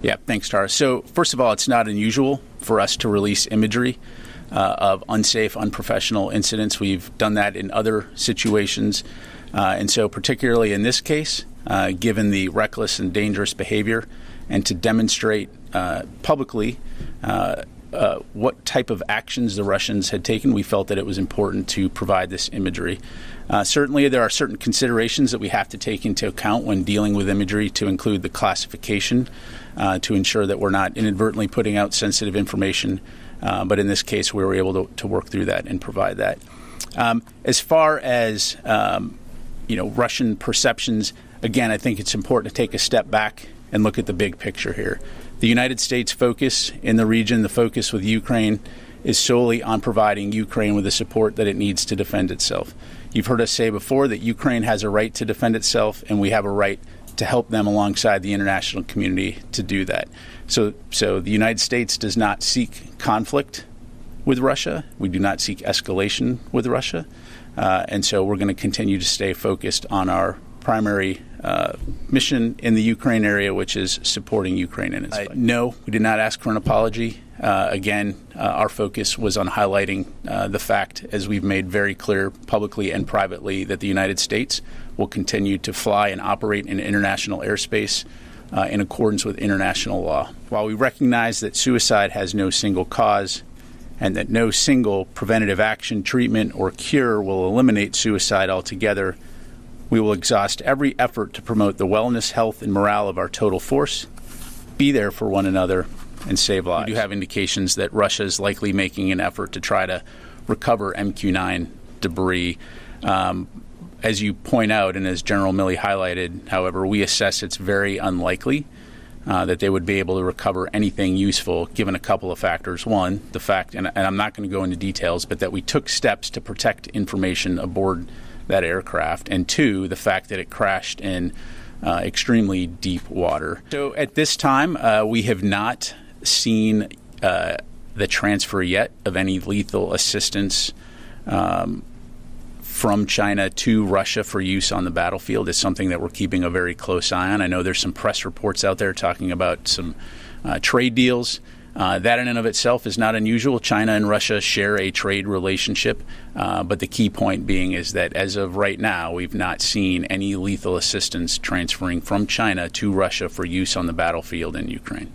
Yeah, thanks, Tara. So first of all, it's not unusual for us to release imagery of unsafe, unprofessional incidents. We've done that in other situations. And so particularly in this case, given the reckless and dangerous behavior, and to demonstrate publicly what type of actions the Russians had taken, we felt that it was important to provide this imagery. Certainly, there are certain considerations that we have to take into account when dealing with imagery, to include the classification, to ensure that we're not inadvertently putting out sensitive information. But in this case, we were able to work through that and provide that. As far as Russian perceptions, again, I think it's important to take a step back and look at the big picture here. The United States focus in the region, the focus with Ukraine, is solely on providing Ukraine with the support that it needs to defend itself. You've heard us say before that Ukraine has a right to defend itself, and we have a right to help them alongside the international community to do that. So the United States does not seek conflict with Russia. We do not seek escalation with Russia. And so we're going to continue to stay focused on our primary mission in the Ukraine area, which is supporting Ukraine in its fight. No, we did not ask for an apology. Again, our focus was on highlighting the fact, as we've made very clear publicly and privately, that the United States will continue to fly and operate in international airspace in accordance with international law. While we recognize that suicide has no single cause and that no single preventative action, treatment, or cure will eliminate suicide altogether, we will exhaust every effort to promote the wellness, health, and morale of our total force, be there for one another, and save lives. We do have indications that Russia is likely making an effort to try to recover MQ-9 debris. As you point out, and as General Milley highlighted, however, we assess it's very unlikely that they would be able to recover anything useful, given a couple of factors. One, the fact, and I'm not going to go into details, but that we took steps to protect information aboard that aircraft, and two, the fact that it crashed in extremely deep water. So at this time, we have not seen the transfer yet of any lethal assistance from China to Russia for use on the battlefield. It's something that we're keeping a very close eye on. I know there's some press reports out there talking about some trade deals. That in and of itself is not unusual. China and Russia share a trade relationship, but the key point being is that as of right now, we've not seen any lethal assistance transferring from China to Russia for use on the battlefield in Ukraine.